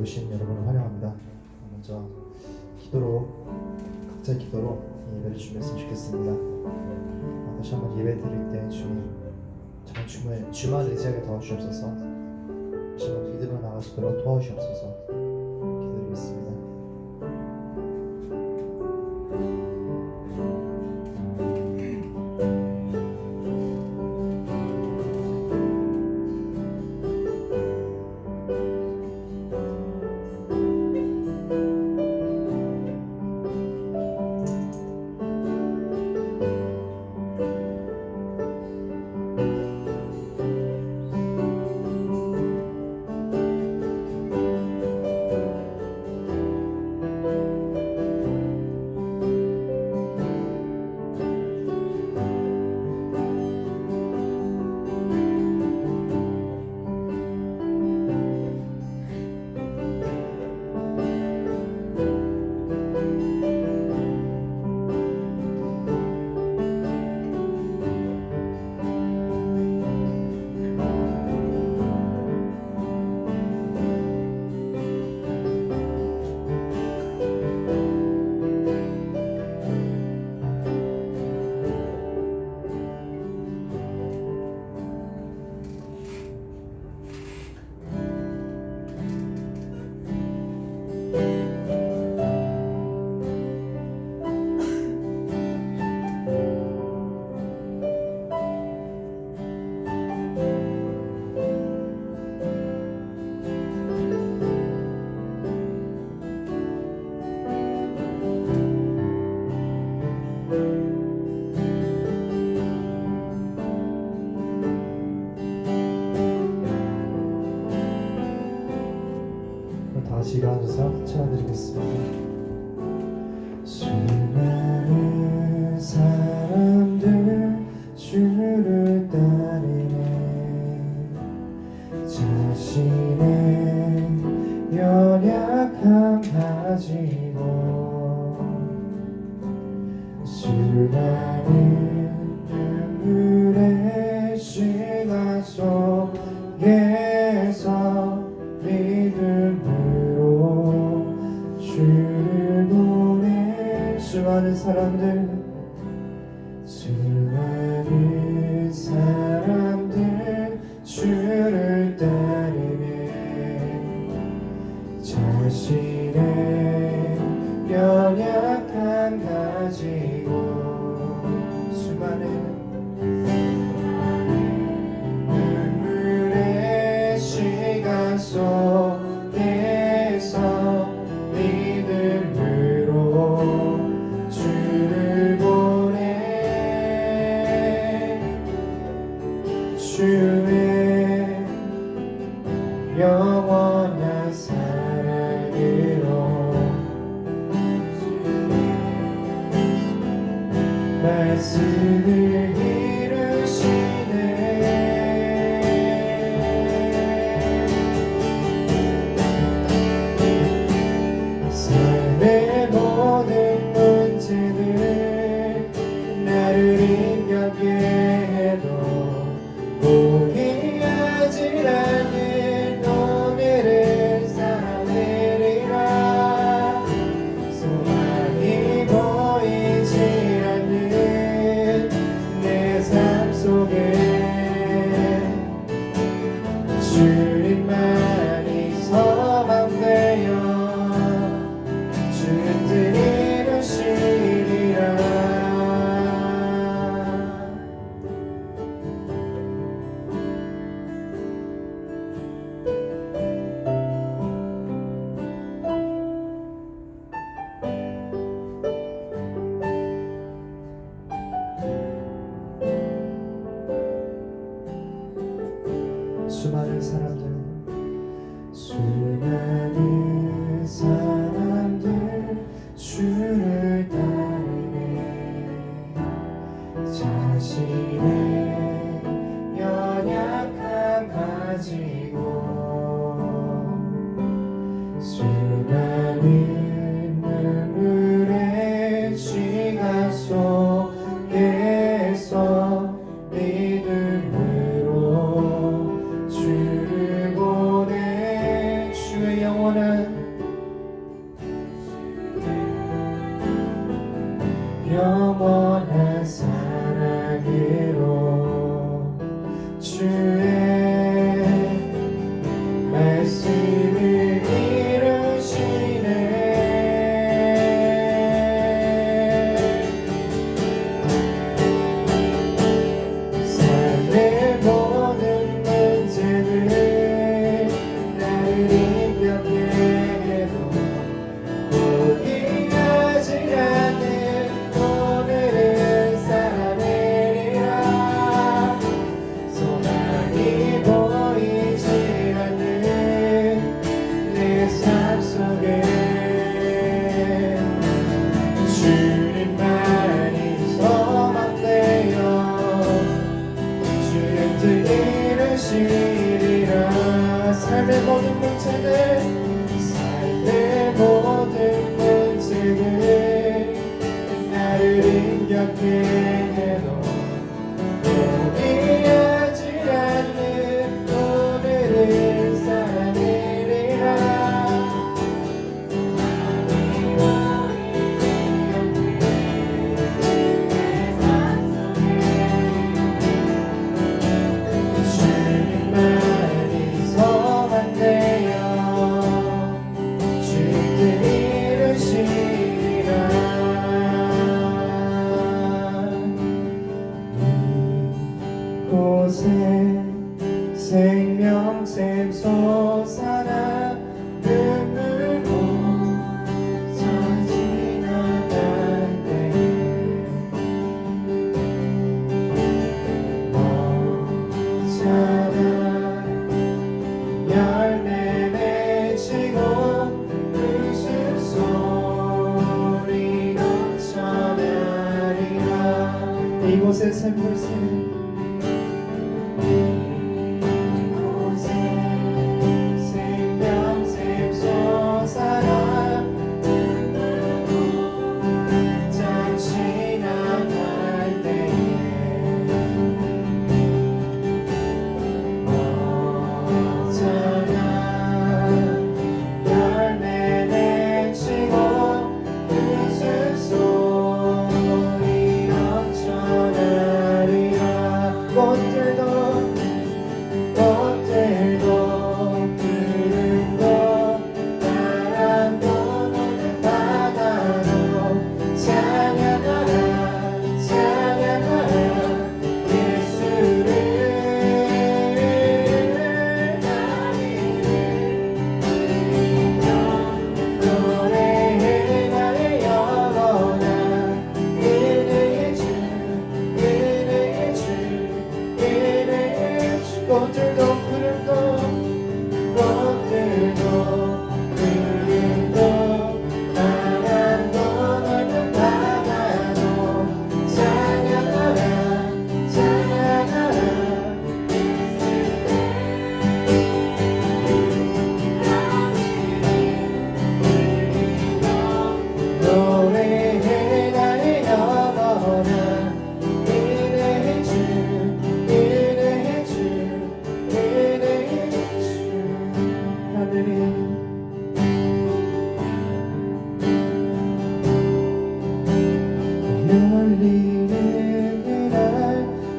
오신 여러분을 환영합니다. 먼저 기도로, 각자의 기도로 예배를 준비했으면 좋겠습니다. 다시 한번 예배 드릴 때 주님 정말 주만 의지하게 도와주옵소서. 다시 한번 믿음으로 나갈 수 있도록 도와주옵소서. 기도드리겠습니다. 다시 일어나셔서 찬양드리겠습니다. 수많은 사람들 주를 따르네. 자신의 연약함 가지고 수많은 눈물의 시간 속에서 믿음으로 주를 보내. 수많은 사람들 주를 따르네. 자신의 연약함 가지고 수많은 눈물의 시간 속에서 믿음으로 주를 보내. 주의 영원한 사랑으로 말씀을 이루시네. 삶의 모든 문제들 나를 힘겹게 해도 포기하지 않는 오늘을 살아내리라. 소망이 보이지 않는 내 삶 속에 주님만이 소망되어 주의 뜻 이루시리라. 수많은 사람들 주를 따르네. 자신의 연약함 가지고 수많은 눈물의 시간 속에서 믿음으로 주를 보내. 주의 영원한 삶의 모든 문제들 삶의 모든 문제들 나를 힘겹게 해도 포기하지 않는 오늘을 살아내리라 주님만이 소망되어 주님을 이루시리라 이곳에 생명샘 솟아나 눈물로 지나갈 때에 멈춰라 열매 맺히고 웃음소리 넘쳐나리라 이곳에 샘물샘 꽃들도 구름도 꽃들도 구름도 바람도 넓은 바다도 찬양하라 찬양하라 노래해 나의 영원한 은혜의 주 은혜의 주 하늘이 열리는 그날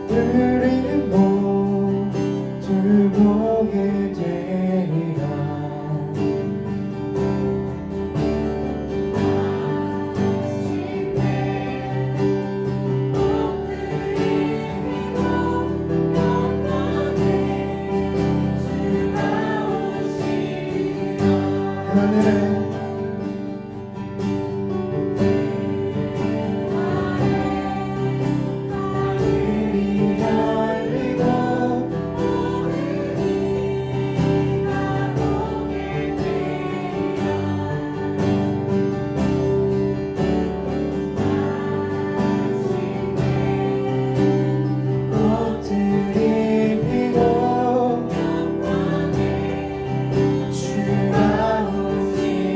우리 모두 보게 되리라 하늘에 하늘이 열리고 꽃들이 피고 주가 오시리라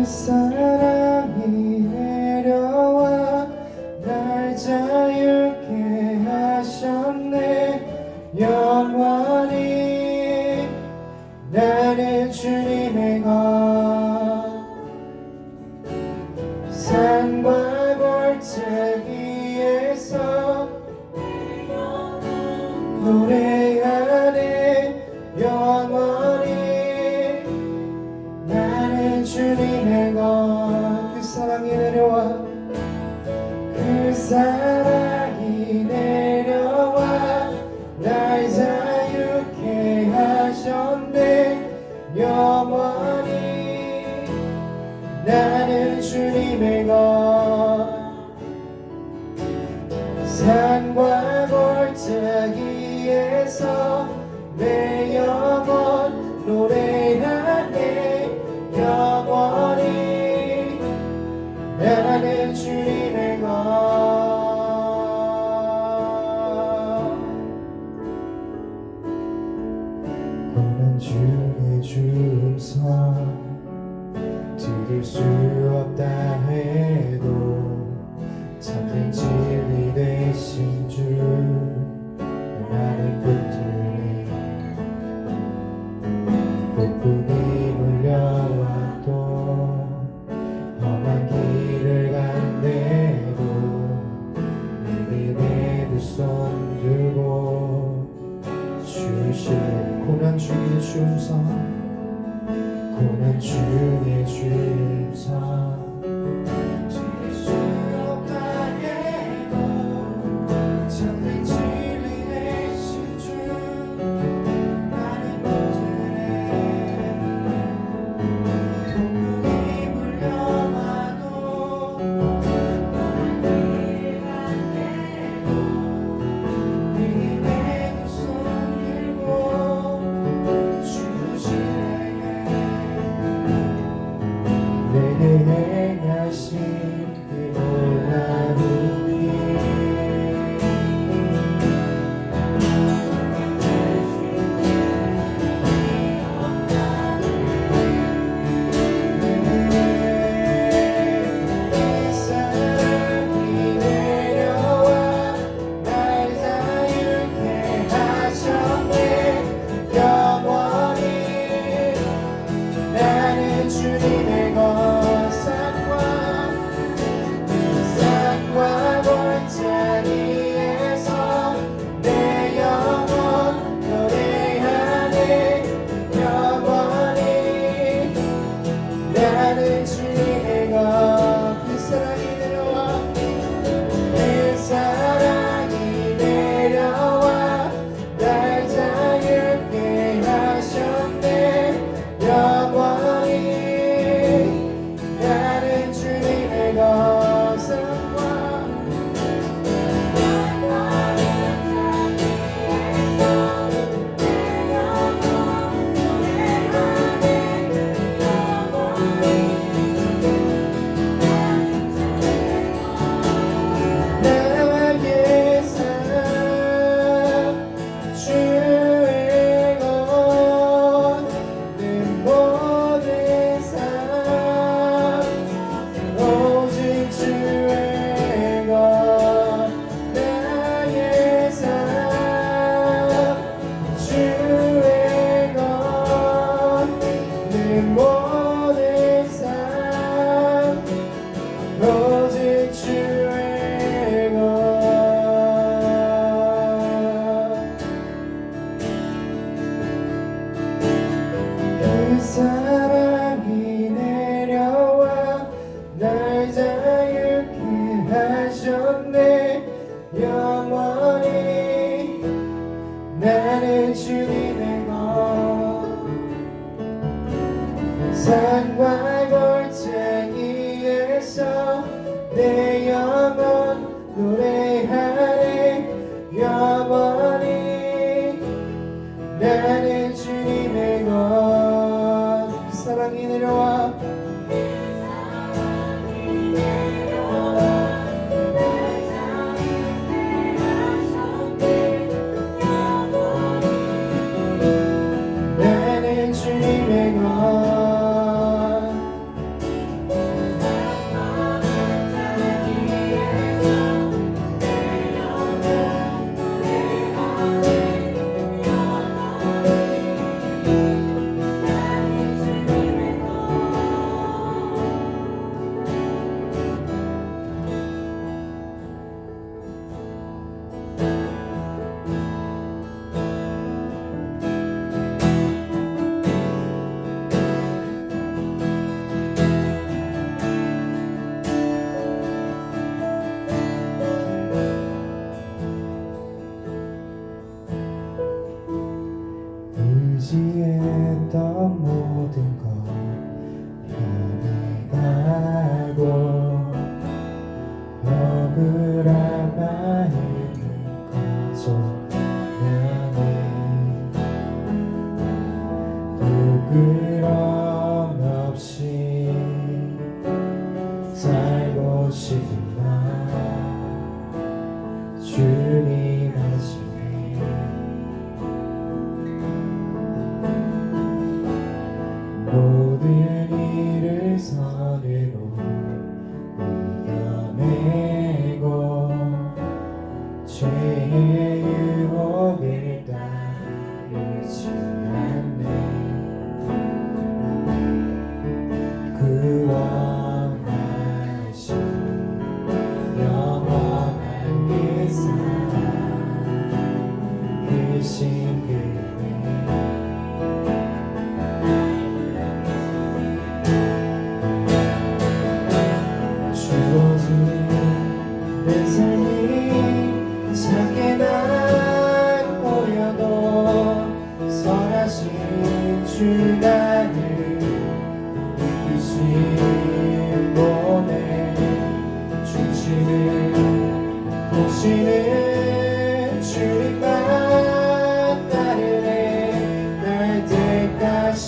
사랑이 내려와 날 자유케 하셨네. 영원히 나는 주님의 것. 산과 골짜기에서 노래하네. 영원히 나는 주님의 것. 그 사랑이 내려와 그 사랑이 내려와 날 자유케 하셨네. 영원히 나는 주님의 것. 산과 골짜기에서 내 영혼 노래하네. 영원히 나는 주님의 것. 고난 중에 주음성 들을 수 없다 해도 참된 진리 되신 주 나를 붙드네. 폭풍이 물려와도 험한 길을 간대도 내게 두 손 들고 주시네. 고난 중에 주음성 고난 중에 주음성 들을 수 없다 해도 참된 진리 되신 주 나를 붙드네. 폭풍이 불려와도 험한 길 간대도 내게 두 손 들고 주시네. 내게 행하신 그 놀라운 일 사랑이 내려와 날 자유케 하셨네. 영원히 나는 주님의 것. 산과 골짜기에서 내 영혼 노래하네. 영원히 나는 주님의 것. 그 사랑이 내려와 그 사랑이 내려와 날 자유케 하셨네. 영원히 나는 주님의 것. 나의 삶 주의 것 내 모든 삶 오직 주의 것. 나의 삶 주의 것 내 모든 삶 오직 주의 것. 그 사랑이 내려와 날 자유케 하셨네. 영원히 나는 주님의 것. 산과 골짜기에서 내 영혼 노래하네. 영원히 나는 주님의 것. 그 사랑이 내려와 나는 주님의 것. 보이지 않네. 그 원하신 영원한 그 사랑 그 신금에 주어진 내 삶이 작게만 보여도 선하신 주 나를 이끄신 몸에 중심을 보시는 주님만 따르네. 날 때까지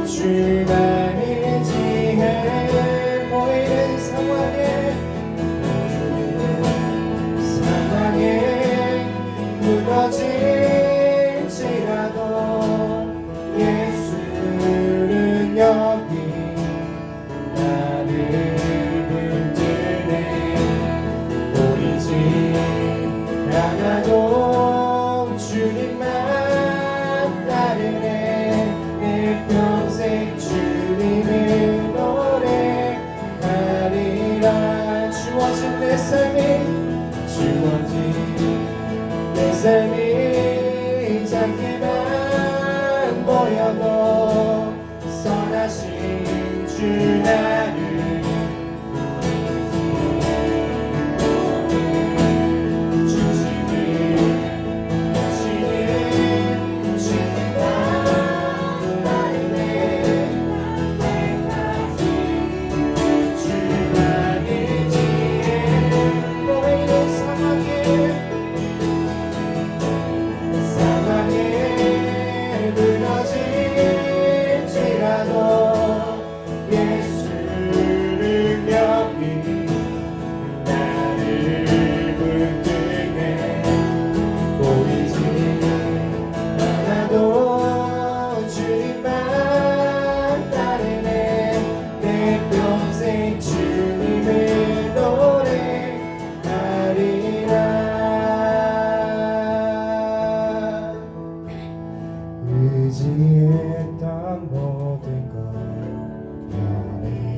주만의 지혜 보이는 상황에 무너질지라도 예수는 여기 나를 붙드네. 보이지 않아도 주님만 따르네. 내 평생 주님을 노래하리라. 주어진 내 삶이 작게만 보여도 선하신 주 나를 중심을 보시는 주님만 따르네. 주만의 지혜 보이는 상황에 무너질지라도 예수는 여기 나를 붙드네. 보이지 않아도 주님만 따르네. 내 평생 주님을 노래하리라. 의지했던 모든 것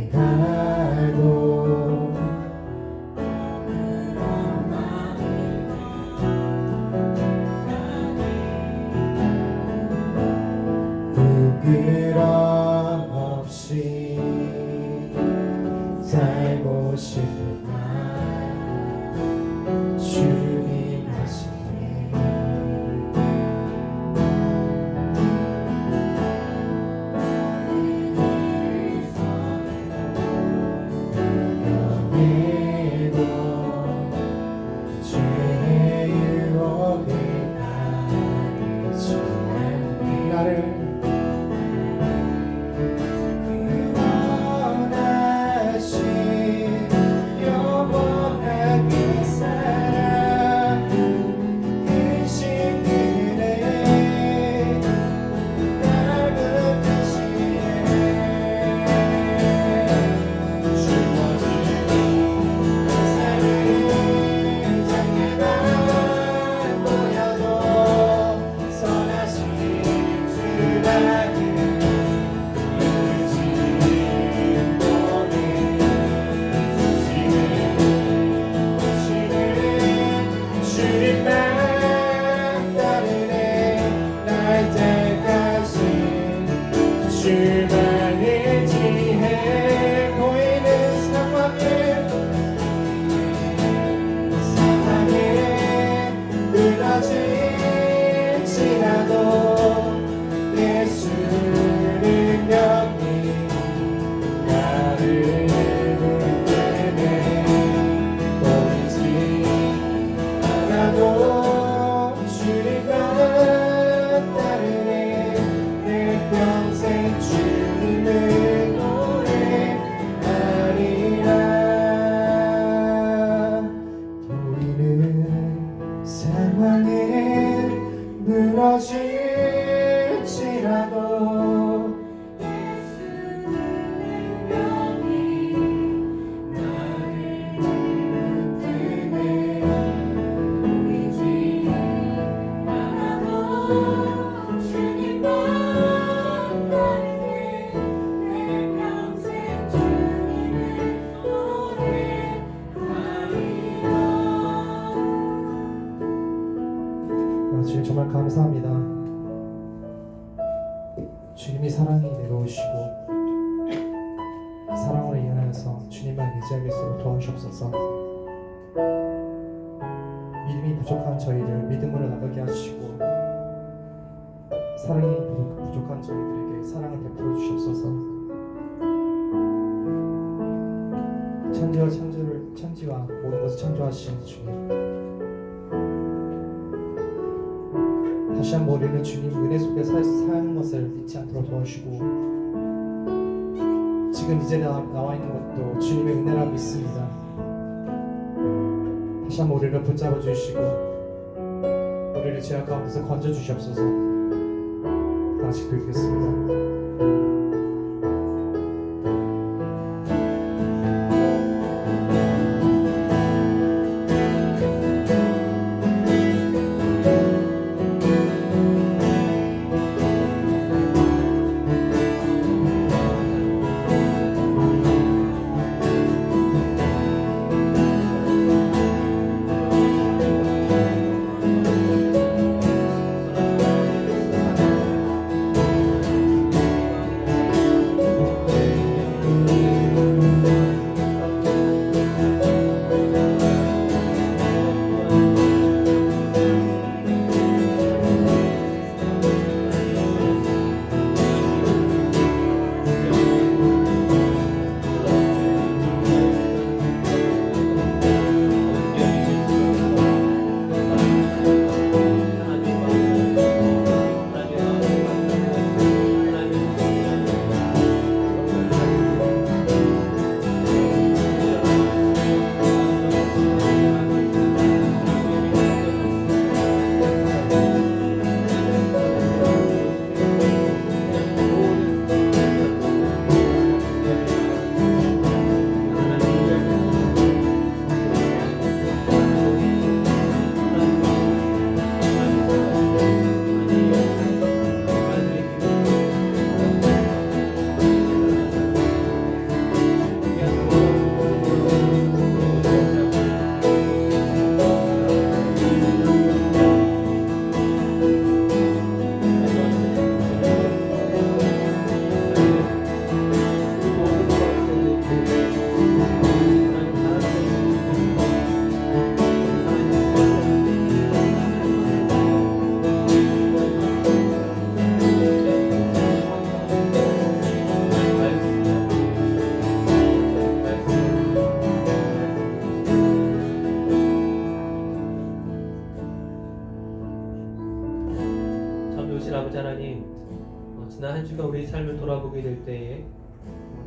변해가고 부끄럼 없이 살고 싶은 날 주님 하시네. 주만의 지혜 보이는 상황에 무너질지라도 예수는 여기 나를 붙드네. 보이지 않아도 주님만 따르네. 내 평생 주님을 노래하리라. 보이는 상황에 무너질지라도 예수는 여기 나를 붙드네. 보이지 않아도 정말 감사합니다. 주님이 사랑이 내려오시고 사랑으로 인하여서 주님만 의지하게 수 도와주옵소서. 믿음이 부족한 저희를 믿음으로 나가게 하시고 사랑이 부족한 저희들에게 사랑을 베풀어 주시옵소서. 천지와 모든 것을 창조하신 주님, 다시 한번 우리는 주님 은혜 속에 사는 것을 잊지 않도록 도와주시고, 지금 이제 나와 있는 것도 주님의 은혜라 믿습니다. 다시 한번 우리를 붙잡아 주시고 우리를 죄악 가운데서 건져 주시옵소서. 다시 드리겠습니다. 아버지 하나님, 지난 한 주간 우리 삶을 돌아보게 될 때에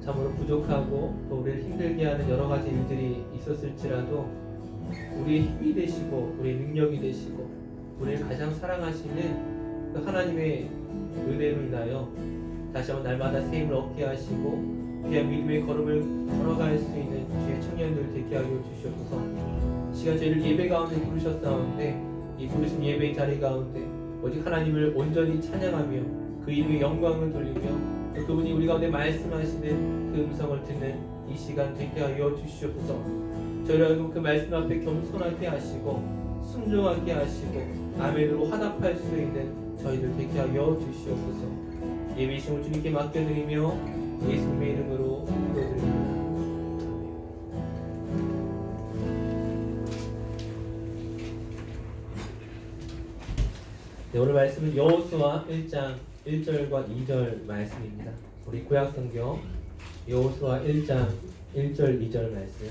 참으로 부족하고 또 우리를 힘들게 하는 여러 가지 일들이 있었을지라도 우리의 힘이 되시고 우리의 능력이 되시고 우리를 가장 사랑하시는 그 하나님의 은혜로 인하여 다시 한번 날마다 새 힘을 얻게 하시고 귀한 믿음의 걸음을 걸어갈 수 있는 주의 청년들 되게 하여 주시옵소서. 시간 저희를 예배 가운데 부르셨사온데 이 부르신 예배의 자리 가운데 오직 하나님을 온전히 찬양하며 그 이름의 영광을 돌리며 또 그분이 우리 가운데 말씀하시는 그 음성을 듣는 이 시간 되게 하여 주시옵소서. 저희를 그 말씀 앞에 겸손하게 하시고 순종하게 하시고 아멘으로 화답할 수 있는 저희들 되게 하여 주시옵소서. 예배 시간을 주님께 맡겨드리며 예수님의 이름으로 기도드립니다. 네, 오늘 말씀은 여호수아 1장 1절과 2절 말씀입니다. 우리 구약성경 여호수아 1장 1절 2절 말씀,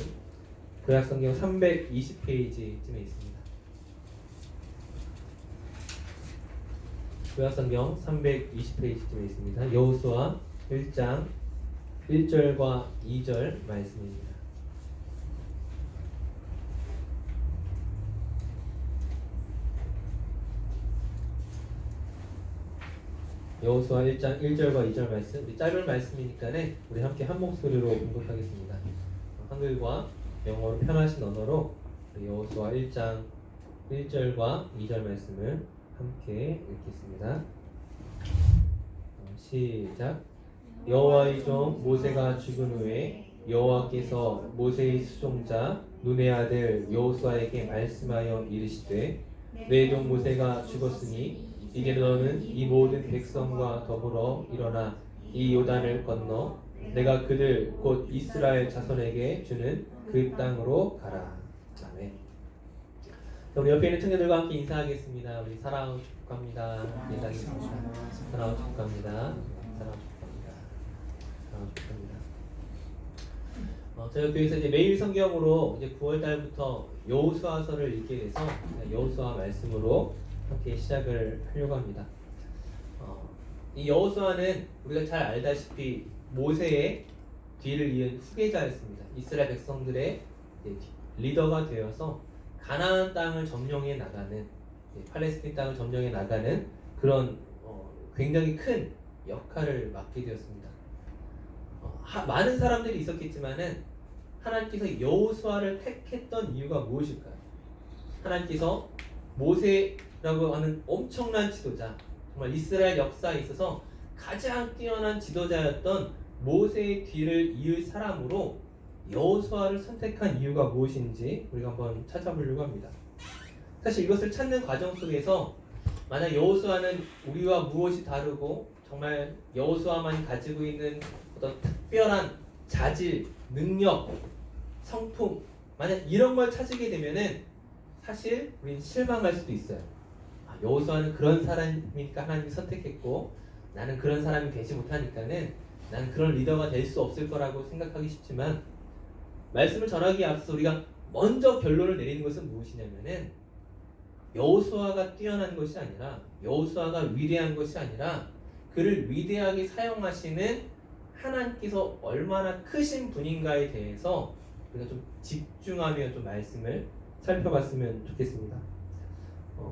구약성경 320페이지쯤에 있습니다. 구약성경 320페이지쯤에 있습니다. 여호수아 1장 1절과 2절 말씀입니다. 여호수아 1장 1절과 2절 말씀, 우리 짧은 말씀이니까 우리 함께 한 목소리로 공독하겠습니다. 한글과 영어로 편하신 언어로 여호수아 1장 1절과 2절 말씀을 함께 읽겠습니다. 시작. 여호와의 종 모세가 죽은 후에 여호와께서 모세의 수종자 눈의 아들 여호수아에게 말씀하여 이르시되 내 종 모세가 죽었으니 이제 너는 이 모든 백성과 더불어 일어나 이 요단을 건너 내가 그들 곧 이스라엘 자손에게 주는 그 땅으로 가라. 아멘. 우리 옆에 있는 청년들과 함께 인사하겠습니다. 우리 사랑하고 축복합니다. 인사하겠습니다. 사랑하고 축복합니다. 사랑하고 축복합니다. 사랑하고 축복합니다. 저희 교회에서 이제 매일 성경으로 이제 9월 달부터 여호수아서를 읽게 돼서 여호수아 말씀으로 함께 시작을 하려고 합니다. 이 여호수아는 우리가 잘 알다시피 모세의 뒤를 이은 후계자였습니다. 이스라엘 백성들의 리더가 되어서 가나안 땅을 점령해 나가는, 팔레스틴 땅을 점령해 나가는 그런 굉장히 큰 역할을 맡게 되었습니다. 많은 사람들이 있었겠지만은 하나님께서 여호수아를 택했던 이유가 무엇일까요? 하나님께서 모세라고 하는 엄청난 지도자, 정말 이스라엘 역사에 있어서 가장 뛰어난 지도자였던 모세의 뒤를 이을 사람으로 여호수아를 선택한 이유가 무엇인지 우리가 한번 찾아보려고 합니다. 사실 이것을 찾는 과정 속에서 만약 여호수아는 우리와 무엇이 다르고 정말 여호수아만이 가지고 있는 어떤 특별한 자질, 능력, 성품, 만약 이런 걸 찾게 되면은 사실 우리는 실망할 수도 있어요. 여호수아는 그런 사람이니까 하나님이 선택했고 나는 그런 사람이 되지 못하니까는 나는 그런 리더가 될 수 없을 거라고 생각하기 쉽지만, 말씀을 전하기에 앞서 우리가 먼저 결론을 내리는 것은 무엇이냐면은 여호수아가 뛰어난 것이 아니라, 여호수아가 위대한 것이 아니라 그를 위대하게 사용하시는 하나님께서 얼마나 크신 분인가에 대해서 우리가 좀 집중하며 좀 말씀을 살펴봤으면 좋겠습니다.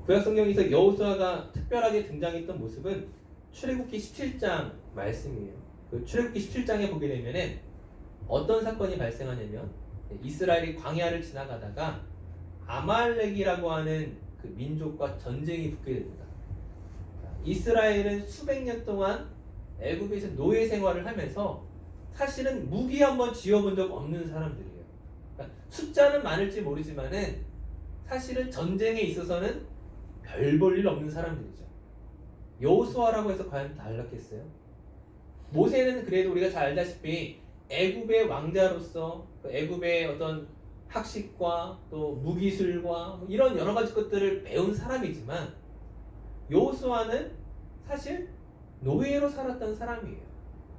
구약 성경에서 여호수아가 특별하게 등장했던 모습은 출애굽기 17장 말씀이에요. 그 출애굽기 17장에 보게 되면은 어떤 사건이 발생하냐면 이스라엘이 광야를 지나가다가 아말렉이라고 하는 그 민족과 전쟁이 붙게 됩니다. 이스라엘은 수백 년 동안 애굽에서 노예 생활을 하면서 사실은 무기 한번 쥐어본 적 없는 사람들이에요. 그러니까 숫자는 많을지 모르지만은 사실은 전쟁에 있어서는 별 볼 일 없는 사람들이죠. 여호수아라고 해서 과연 달랐겠어요? 모세는 그래도 우리가 잘 알다시피 애굽의 왕자로서 애굽의 어떤 학식과 또 무기술과 이런 여러 가지 것들을 배운 사람이지만, 여호수아는 사실 노예로 살았던 사람이에요.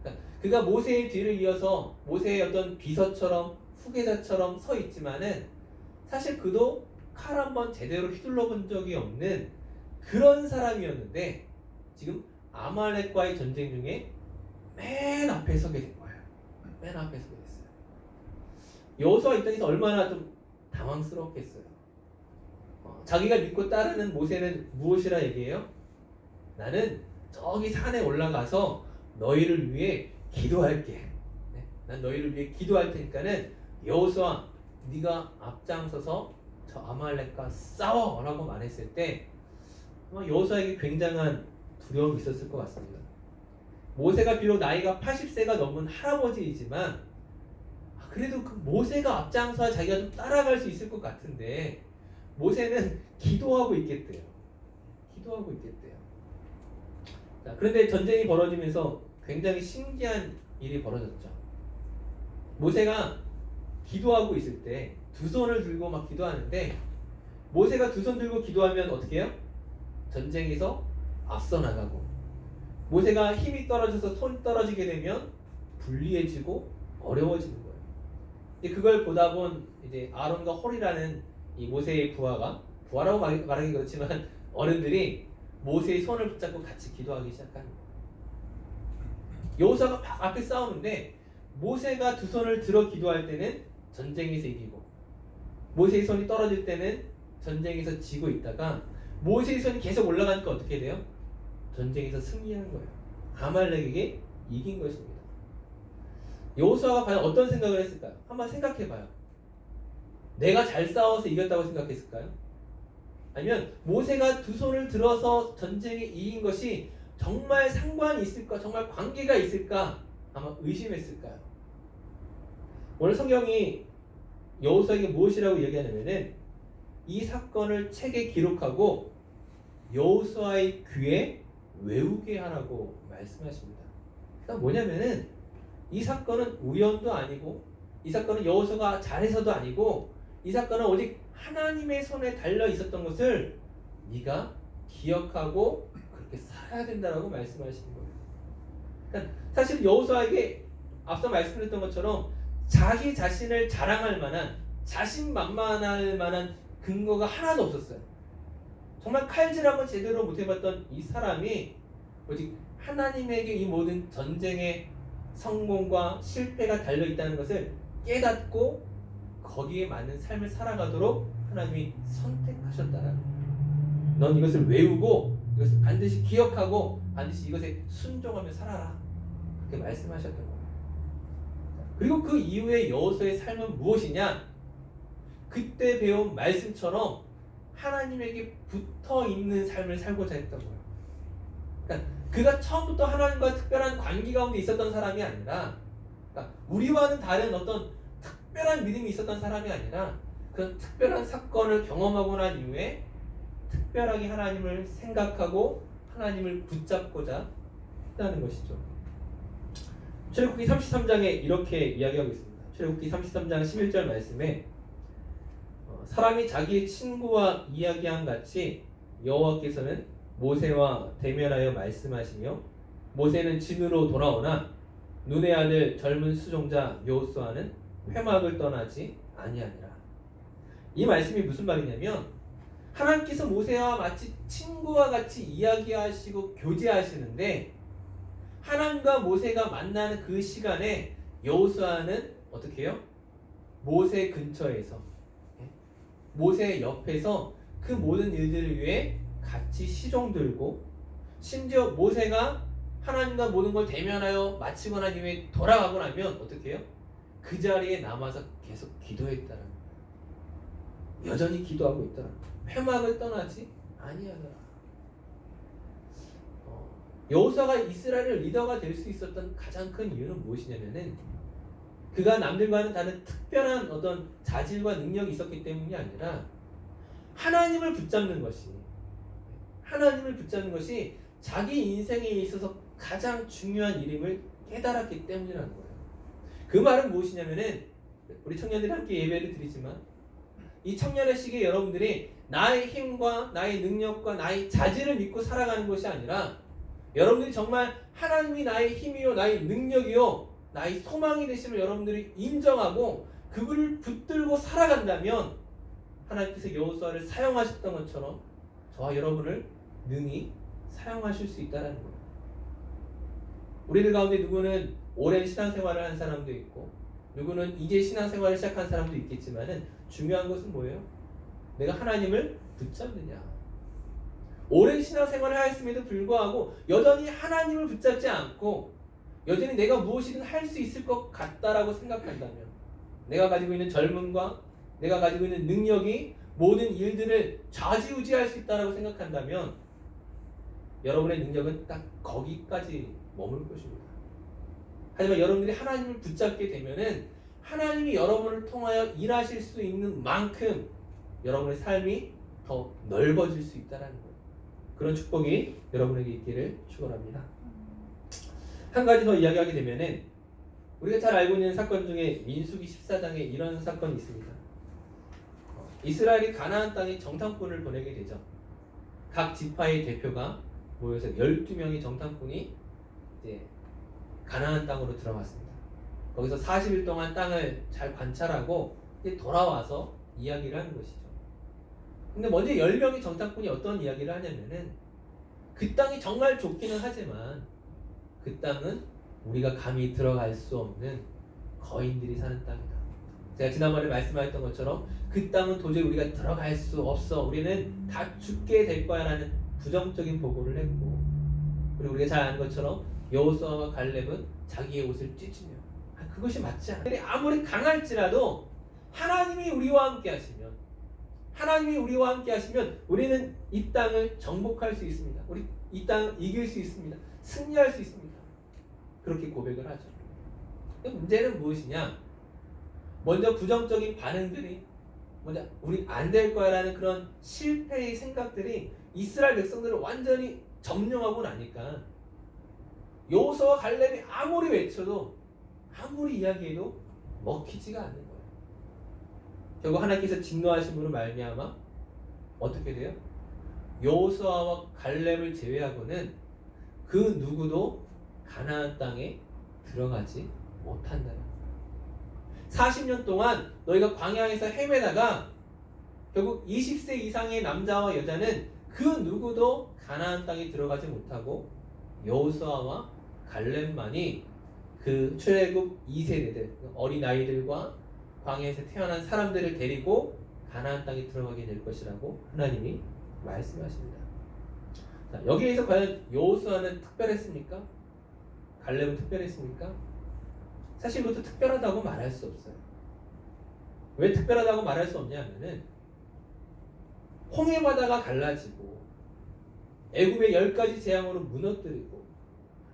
그러니까 그가 모세의 뒤를 이어서 모세의 어떤 비서처럼 후계자처럼 서 있지만은 사실 그도 칼 한번 제대로 휘둘러 본 적이 없는 그런 사람이었는데, 지금 아말렉과의 전쟁 중에 맨 앞에 서게 된 거예요. 맨 앞에 서게 됐어요. 여호수아 입장에서 얼마나 좀 당황스럽겠어요. 자기가 믿고 따르는 모세는 무엇이라 얘기해요? 나는 저기 산에 올라가서 너희를 위해 기도할게. 난 너희를 위해 기도할 테니까는 여호수아 네가 앞장서서 저 아말렉과 싸워라고 말했을 때 여호수아에게 굉장한 두려움이 있었을 것 같습니다. 모세가 비록 나이가 80세가 넘은 할아버지이지만 그래도 그 모세가 앞장서야 자기가 좀 따라갈 수 있을 것 같은데 모세는 기도하고 있겠대요. 기도하고 있겠대요. 자, 그런데 전쟁이 벌어지면서 굉장히 신기한 일이 벌어졌죠. 모세가 기도하고 있을 때 두 손을 들고 막 기도하는데, 모세가 두 손 들고 기도하면 어떻게 해요? 전쟁에서 앞서 나가고, 모세가 힘이 떨어져서 손이 떨어지게 되면 불리해지고 어려워지는 거예요. 이제 그걸 보다 본 이제 아론과 홀이라는 이 모세의 부하라고 말하기 그렇지만 어른들이 모세의 손을 붙잡고 같이 기도하기 시작하는 거예요. 여호수아가 막 앞에 싸우는데 모세가 두 손을 들어 기도할 때는 전쟁에서 이기고, 모세의 손이 떨어질 때는 전쟁에서 지고 있다가 모세의 손이 계속 올라가니까 어떻게 돼요? 전쟁에서 승리하는 거예요. 아말렉에게 이긴 것입니다. 여호수아가 과연 어떤 생각을 했을까요? 한번 생각해봐요. 내가 잘 싸워서 이겼다고 생각했을까요? 아니면 모세가 두 손을 들어서 전쟁에 이긴 것이 정말 상관이 있을까? 정말 관계가 있을까? 아마 의심했을까요? 오늘 성경이 여호수아에게 무엇이라고 얘기하냐면은 이 사건을 책에 기록하고 여호수아의 귀에 외우게 하라고 말씀하십니다. 그러니까 뭐냐면은 이 사건은 우연도 아니고 이 사건은 여호수아가 잘해서도 아니고 이 사건은 오직 하나님의 손에 달려 있었던 것을 네가 기억하고 그렇게 살아야 된다라고 말씀하시는 거예요. 그러니까 사실 여호수아에게 앞서 말씀드렸던 것처럼 자기 자신을 자랑할 만한 자신만만할 만한 근거가 하나도 없었어요. 정말 칼질하고 제대로 못해봤던 이 사람이 오직 하나님에게 이 모든 전쟁의 성공과 실패가 달려있다는 것을 깨닫고 거기에 맞는 삶을 살아가도록 하나님이 선택하셨다는 거예요. 넌 이것을 외우고 이것을 반드시 기억하고 반드시 이것에 순종하며 살아라. 그렇게 말씀하셨던 거예요. 그리고 그 이후에 여호수아의 삶은 무엇이냐? 그때 배운 말씀처럼 하나님에게 붙어 있는 삶을 살고자 했던 거예요. 그러니까 그가 처음부터 하나님과 특별한 관계 가운데 있었던 사람이 아니라, 그러니까 우리와는 다른 어떤 특별한 믿음이 있었던 사람이 아니라 그런 특별한 사건을 경험하고 난 이후에 특별하게 하나님을 생각하고 하나님을 붙잡고자 했다는 것이죠. 출애굽기 33장에 이렇게 이야기하고 있습니다. 출애굽기 33장 11절 말씀에 사람이 자기의 친구와 이야기한 같이 여호와께서는 모세와 대면하여 말씀하시며 모세는 진으로 돌아오나 눈의 아들 젊은 수종자 여호수아는 회막을 떠나지 아니하니라. 이 말씀이 무슨 말이냐면 하나님께서 모세와 마치 친구와 같이 이야기하시고 교제하시는데 하나님과 모세가 만나는 그 시간에 여호수아는 어떻게 해요? 모세 근처에서 모세 옆에서 그 모든 일들을 위해 같이 시종 들고 심지어 모세가 하나님과 모든 걸 대면하여 마치고 난 이후에 돌아가고 나면 어떻게 해요? 그 자리에 남아서 계속 기도했다는 거예요. 여전히 기도하고 있더라. 회막을 떠나지 아니하더라. 여호수아가 이스라엘의 리더가 될 수 있었던 가장 큰 이유는 무엇이냐면은 그가 남들과는 다른 특별한 어떤 자질과 능력이 있었기 때문이 아니라 하나님을 붙잡는 것이 자기 인생에 있어서 가장 중요한 일임을 깨달았기 때문이라는 거예요. 그 말은 무엇이냐면은 우리 청년들이 함께 예배를 드리지만 이 청년의 시기에 여러분들이 나의 힘과 나의 능력과 나의 자질을 믿고 살아가는 것이 아니라 여러분들이 정말 하나님이 나의 힘이요 나의 능력이요 나의 소망이 되심을 여러분들이 인정하고 그분을 붙들고 살아간다면 하나님께서 여호수아를 사용하셨던 것처럼 저와 여러분을 능히 사용하실 수 있다는 거예요. 우리들 가운데 누구는 오랜 신앙생활을 한 사람도 있고 누구는 이제 신앙생활을 시작한 사람도 있겠지만은 중요한 것은 뭐예요? 내가 하나님을 붙잡느냐. 오랜 신앙생활을 하였음에도 불구하고 여전히 하나님을 붙잡지 않고 여전히 내가 무엇이든 할 수 있을 것 같다라고 생각한다면 내가 가지고 있는 젊음과 내가 가지고 있는 능력이 모든 일들을 좌지우지할 수 있다라고 생각한다면 여러분의 능력은 딱 거기까지 머물 것입니다. 하지만 여러분들이 하나님을 붙잡게 되면은 하나님이 여러분을 통하여 일하실 수 있는 만큼 여러분의 삶이 더 넓어질 수 있다는 거예요. 그런 축복이 여러분에게 있기를 축원합니다. 한 가지 더 이야기하게 되면은 우리가 잘 알고 있는 사건 중에 민수기 14장에 이런 사건이 있습니다. 이스라엘이 가나안 땅에 정탐꾼을 보내게 되죠. 각 지파의 대표가 모여서 12명의 정탐꾼이 이제 가나안 땅으로 들어갔습니다. 거기서 40일 동안 땅을 잘 관찰하고 이제 돌아와서 이야기를 하는 것이죠. 근데 먼저 10명의 정탐꾼이 어떤 이야기를 하냐면은 그 땅이 정말 좋기는 하지만 그 땅은 우리가 감히 들어갈 수 없는 거인들이 사는 땅이다. 제가 지난번에 말씀하셨던 것처럼 그 땅은 도저히 우리가 들어갈 수 없어. 우리는 다 죽게 될 거야 라는 부정적인 보고를 했고 그리고 우리가 잘 아는 것처럼 여호수아와 갈렙은 자기의 옷을 찢으며 그것이 맞지 않아. 아무리 강할지라도 하나님이 우리와 함께 하시면 우리는 이 땅을 정복할 수 있습니다. 우리 이 땅을 이길 수 있습니다. 승리할 수 있습니다. 그렇게 고백을 하죠. 근데 문제는 무엇이냐? 먼저 부정적인 반응들이 뭐냐, 우리 안 될 거야라는 그런 실패의 생각들이 이스라엘 백성들을 완전히 점령하고 나니까 여호수아와 갈렙이 아무리 외쳐도 아무리 이야기해도 먹히지가 않는 거예요. 결국 하나님께서 진노하심으로 말미암아 어떻게 돼요? 여호수아와 갈렙을 제외하고는 그 누구도 가나안 땅에 들어가지 못한다는 거예요. 40년 동안 너희가 광야에서 헤매다가 결국 20세 이상의 남자와 여자는 그 누구도 가나안 땅에 들어가지 못하고 여호수아와 갈렙만이 그 출애굽 2세대들 어린 아이들과 광야에서 태어난 사람들을 데리고 가나안 땅에 들어가게 될 것이라고 하나님이 말씀하십니다. 자, 여기에서 과연 여호수아는 특별했습니까? 갈렙은 특별했습니까? 사실 그것도 특별하다고 말할 수 없어요. 왜 특별하다고 말할 수 없냐면은 홍해 바다가 갈라지고 애굽의 10가지 재앙으로 무너뜨리고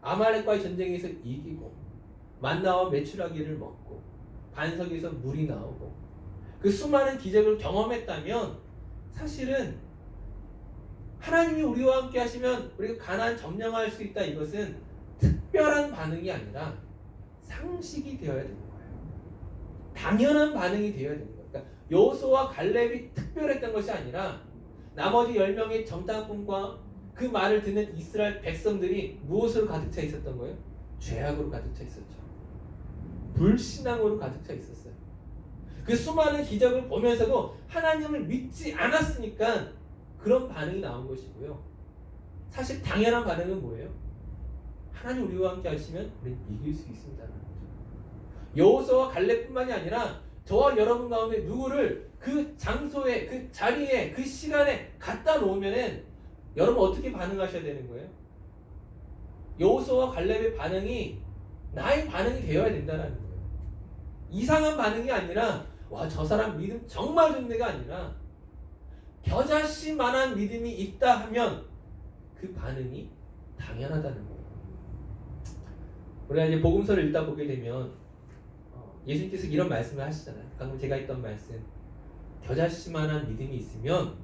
아말렉과의 전쟁에서 이기고 만나와 메추라기를 먹고 반석에서 물이 나오고 그 수많은 기적을 경험했다면 사실은 하나님이 우리와 함께 하시면 우리가 가나안 점령할 수 있다, 이것은 특별한 반응이 아니라 상식이 되어야 되는 거예요. 당연한 반응이 되어야 되는 거예요. 그러니까 여호수아와 갈렙이 특별했던 것이 아니라 나머지 10명의 정탐꾼과 그 말을 듣는 이스라엘 백성들이 무엇으로 가득 차 있었던 거예요? 죄악으로 가득 차 있었죠. 불신앙으로 가득 차 있었어요. 그 수많은 기적을 보면서도 하나님을 믿지 않았으니까 그런 반응이 나온 것이고요. 사실 당연한 반응은 뭐예요? 하나님 우리와 함께 하시면 우리는 이길 수 있습니다라는 거죠. 여호수아와 갈렙뿐만이 아니라 저와 여러분 가운데 누구를 그 장소에, 그 자리에, 그 시간에 갖다 놓으면은 여러분 어떻게 반응하셔야 되는 거예요? 여호수아와 갈렙의 반응이 나의 반응이 되어야 된다는 거예요. 이상한 반응이 아니라 와, 저 사람 믿음 정말 좋네가 아니라 겨자씨만한 믿음이 있다 하면 그 반응이 당연하다는 거예요. 우리가 이제 복음서를 읽다 보게 되면 예수님께서 이런 말씀을 하시잖아요. 방금 제가 했던 말씀, 겨자씨만한 믿음이 있으면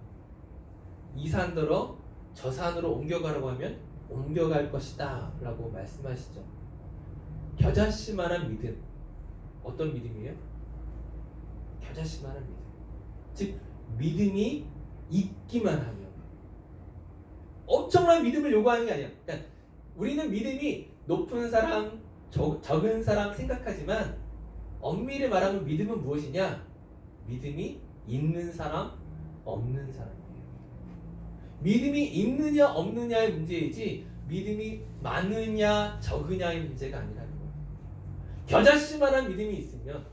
이 산더러 저 산으로 옮겨가라고 하면 옮겨갈 것이다 라고 말씀하시죠. 겨자씨만한 믿음, 어떤 믿음이에요? 겨자씨만한 믿음, 즉 믿음이 있기만 하면, 엄청난 믿음을 요구하는 게 아니야. 그러니까 우리는 믿음이 높은 사람, 적은 사람 생각하지만 엄밀히 말하면 믿음은 무엇이냐? 믿음이 있는 사람, 없는 사람이에요. 믿음이 있느냐 없느냐의 문제이지 믿음이 많으냐 적으냐의 문제가 아니라는 거예요. 겨자씨만한 믿음이 있으면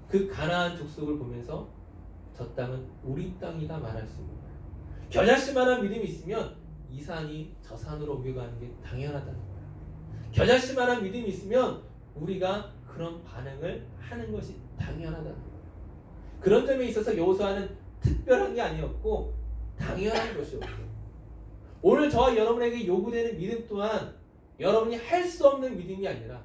그 가나안 족속을 보면서 저 땅은 우리 땅이다 말할 수 있는 거예요. 겨자씨만한 믿음이 있으면 이 산이 저 산으로 옮겨가는 게 당연하다는 거예요. 겨자씨만한 믿음이 있으면 우리가 그런 반응을 하는 것이 당연하다는 거예요. 그런 점에 있어서 여호수아는 특별한 게 아니었고 당연한 것이었고, 오늘 저와 여러분에게 요구되는 믿음 또한 여러분이 할 수 없는 믿음이 아니라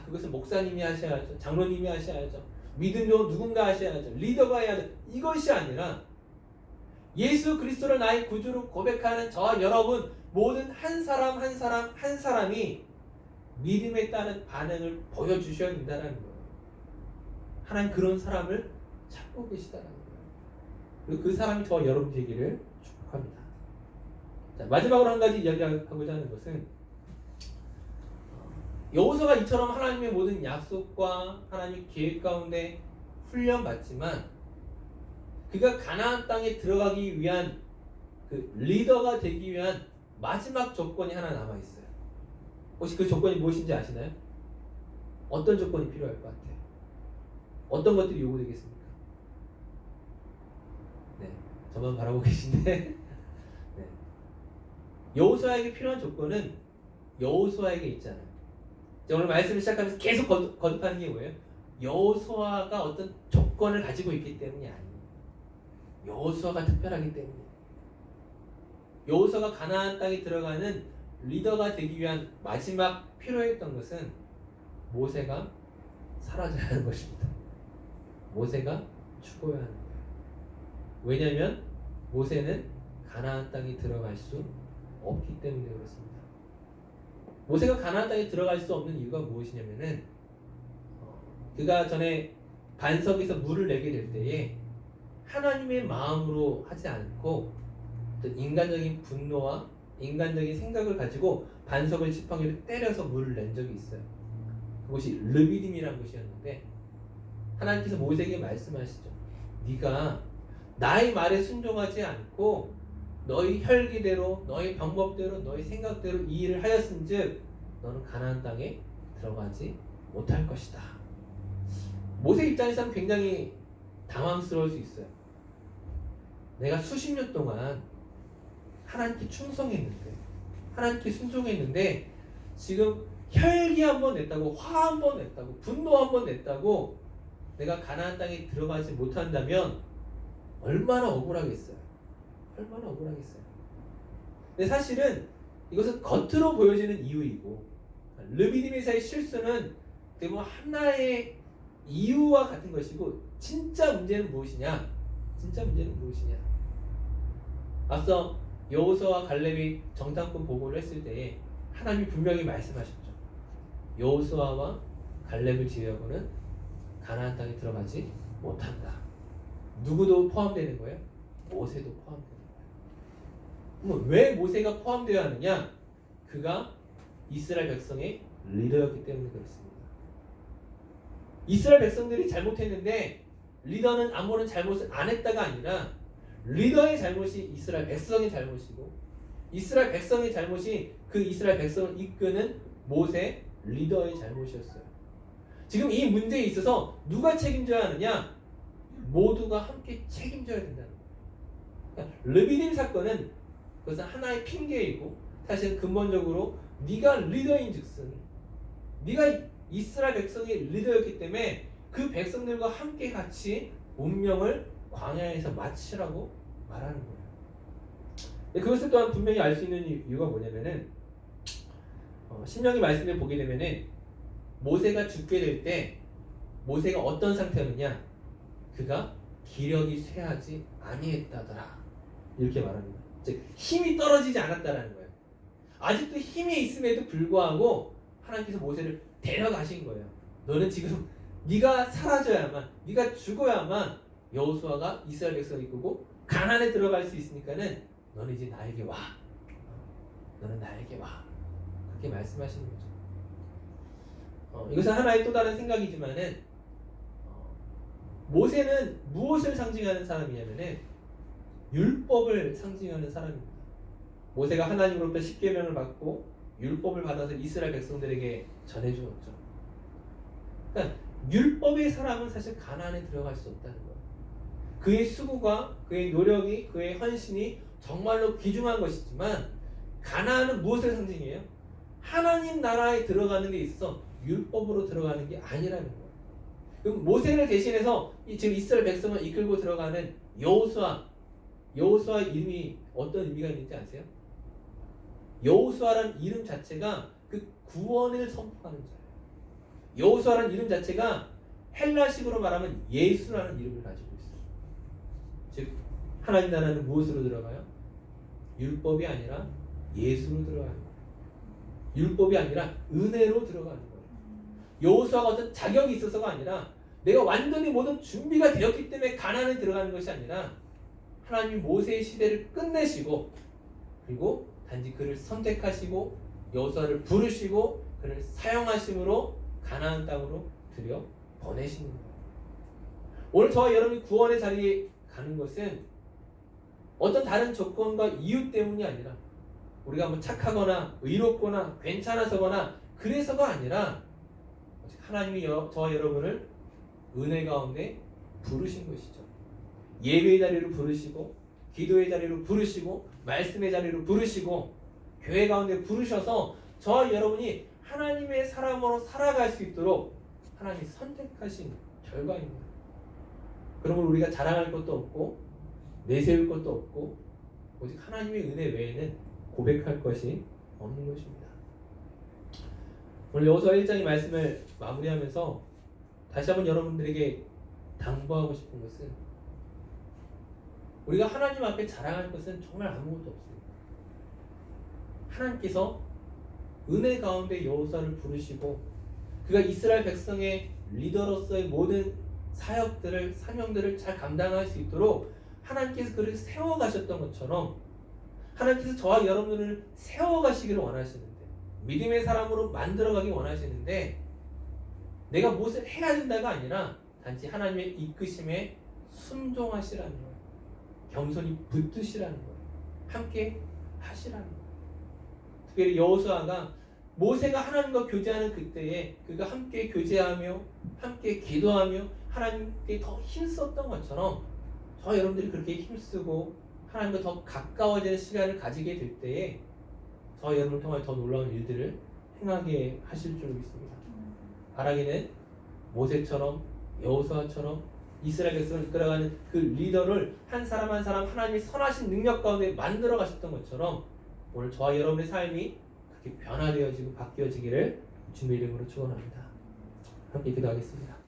그것은 목사님이 하셔야죠, 장로님이 하셔야죠, 믿음 좋은 누군가 하셔야죠, 리더가 해야죠, 이것이 아니라 예수 그리스도를 나의 구주로 고백하는 저와 여러분 모든 한 사람 한 사람 한 사람이 믿음에 따른 반응을 보여주셔야 된다는 거예요. 하나님 그런 사람을 찾고 계시다는 거예요. 그리고 그 사람이 저와 여러분 되기를 축복합니다. 자, 마지막으로 한 가지 이야기하고자 하는 것은 여호수아가 이처럼 하나님의 모든 약속과 하나님의 계획 가운데 훈련받지만 그가 가나안 땅에 들어가기 위한 그 리더가 되기 위한 마지막 조건이 하나 남아 있어요. 혹시 그 조건이 무엇인지 아시나요? 어떤 조건이 필요할 것 같아요? 어떤 것들이 요구되겠습니까? 네, 저만 바라보고 계신데 네. 여호수아에게 필요한 조건은 여호수아에게 있잖아요. 오늘 말씀을 시작하면서 계속 거듭하는 게 뭐예요? 여호수아가 어떤 조건을 가지고 있기 때문이 아니에요. 여호수아가 특별하기 때문이에요. 여호수아가 가나안 땅에 들어가는 리더가 되기 위한 마지막 필요했던 것은 모세가 사라져야 하는 것입니다. 모세가 죽어야 하는 거예요. 왜냐하면 모세는 가나안 땅에 들어갈 수 없기 때문에 그렇습니다. 모세가 가나안 땅에 들어갈 수 없는 이유가 무엇이냐면은 그가 전에 반석에서 물을 내게 될 때에 하나님의 마음으로 하지 않고 어떤 인간적인 분노와 인간적인 생각을 가지고 반석을 지팡이로 때려서 물을 낸 적이 있어요. 그것이 르비딤이라는 곳이었는데 하나님께서 모세에게 말씀하시죠. 네가 나의 말에 순종하지 않고 너희 혈기대로 너희 방법대로 너희 생각대로 이 일을 하였은즉 너는 가나안 땅에 들어가지 못할 것이다. 모세 입장에서는 굉장히 당황스러울 수 있어요. 내가 수십 년 동안 하나님께 충성했는데 하나님께 순종했는데 지금 혈기 한 번 냈다고 화 한 번 냈다고 분노 한 번 냈다고 내가 가나안 땅에 들어가지 못한다면 얼마나 억울하겠어요. 얼마나 억울하겠어요. 근데 사실은 이것은 겉으로 보여지는 이유이고 르비딤에서의 실수는 대부분 하나의 이유와 같은 것이고 진짜 문제는 무엇이냐? 진짜 문제는 무엇이냐? 앞서 여호수아와 갈렙이 정탐꾼 보고를 했을 때에 하나님이 분명히 말씀하셨죠. 여호수아와 갈렙을 제외하고는 가나안 땅에 들어가지 못한다. 누구도 포함되는 거예요? 모세도 포함되는 거예요. 그럼 왜 모세가 포함되어야 하느냐? 그가 이스라엘 백성의 리더였기 때문에 그렇습니다. 이스라엘 백성들이 잘못했는데 리더는 아무런 잘못을 안 했다가 아니라 리더의 잘못이 이스라엘 백성의 잘못이고 이스라엘 백성의 잘못이 그 이스라엘 백성을 이끄는 모세 리더의 잘못이었어요. 지금 이 문제에 있어서 누가 책임져야 하느냐? 모두가 함께 책임져야 된다는 거예요. 그러니까 르비딤 사건은 그것은 하나의 핑계이고 사실 근본적으로 네가 리더인즉슨 네가 이스라엘 백성의 리더였기 때문에 그 백성들과 함께 같이 운명을 광야에서 마치라고 말하는 거예요. 그것을 또한 분명히 알 수 있는 이유가 뭐냐면은 신명기 말씀을 보게 되면은 모세가 죽게 될 때 모세가 어떤 상태였느냐? 그가 기력이 쇠하지 아니했다더라 이렇게 말합니다. 즉 힘이 떨어지지 않았다라는 거예요. 아직도 힘이 있음에도 불구하고 하나님께서 모세를 데려가신 거예요. 너는 지금 네가 사라져야만, 네가 죽어야만 여호수아가 이스라엘 백성을 이끌고 가나안에 들어갈 수 있으니까는 너는 이제 나에게 와. 너는 나에게 와. 그렇게 말씀하시는 거죠. 이것은 하나의 또 다른 생각이지만은 모세는 무엇을 상징하는 사람이냐면은 율법을 상징하는 사람입니다. 모세가 하나님으로부터 십계명을 받고 율법을 받아서 이스라엘 백성들에게 전해주었죠. 그러니까 율법의 사람은 사실 가나안에 들어갈 수 없다는 거예요. 그의 수고가, 그의 노력이, 그의 헌신이 정말로 귀중한 것이지만 가나안은 무엇을 상징해요? 하나님 나라에 들어가는 데 있어 율법으로 들어가는 게 아니라는 거예요. 그럼 모세를 대신해서 지금 이스라엘 백성을 이끌고 들어가는 여호수아의 이름이 어떤 의미가 있는지 아세요? 여호수아라는 이름 자체가 그 구원을 선포하는 자예요. 여호수아라는 이름 자체가 헬라식으로 말하면 예수라는 이름을 가지고 있어요. 즉 하나님 나라는 무엇으로 들어가요? 율법이 아니라 예수로 들어가는 거예요. 율법이 아니라 은혜로 들어가는 거예요. 여호수아가 어떤 자격이 있어서가 아니라 내가 완전히 모든 준비가 되었기 때문에 가나안에 들어가는 것이 아니라 하나님이 모세의 시대를 끝내시고 그리고 단지 그를 선택하시고 여호수아를 부르시고 그를 사용하심으로 가나안 땅으로 들여 보내시는 거예요. 오늘 저와 여러분이 구원의 자리에 가는 것은 어떤 다른 조건과 이유 때문이 아니라 우리가 뭐 착하거나 의롭거나 괜찮아서거나 그래서가 아니라 하나님이 저와 여러분을 은혜 가운데 부르신 것이죠. 예배의 자리로 부르시고 기도의 자리로 부르시고 말씀의 자리로 부르시고 교회 가운데 부르셔서 저와 여러분이 하나님의 사람으로 살아갈 수 있도록 하나님이 선택하신 결과입니다. 그러면 우리가 자랑할 것도 없고 내세울 것도 없고 오직 하나님의 은혜 외에는 고백할 것이 없는 것입니다. 오늘 여호수아 1장의 말씀을 마무리하면서 다시 한번 여러분들에게 당부하고 싶은 것은 우리가 하나님 앞에 자랑할 것은 정말 아무것도 없습니다. 하나님께서 은혜 가운데 여호수아를 부르시고 그가 이스라엘 백성의 리더로서의 모든 사역들을 사명들을 잘 감당할 수 있도록 하나님께서 그를 세워가셨던 것처럼 하나님께서 저와 여러분을 세워가시기를 원하시는데 믿음의 사람으로 만들어가기 원하시는데 내가 무엇을 해야 된다가 아니라 단지 하나님의 이끄심에 순종하시라는 거예요. 겸손히 붙드시라는 거예요. 함께 하시라는 거예요. 특별히 여호수아가 모세가 하나님과 교제하는 그때에 그가 함께 교제하며 함께 기도하며 하나님께 더 힘썼던 것처럼 저 여러분들이 그렇게 힘쓰고 하나님과 더 가까워지는 시간을 가지게 될 때에 저 여러분을 통해 더 놀라운 일들을 행하게 하실 줄 믿습니다. 바라기는 모세처럼 여호수아처럼 이스라엘 백성을 이끌어가는 그 리더를 한 사람 한 사람 하나님의 선하신 능력 가운데 만들어 가셨던 것처럼 오늘 저와 여러분의 삶이 그렇게 변화되어지고 바뀌어지기를 주님의 이름으로 축원합니다. 함께 기도하겠습니다.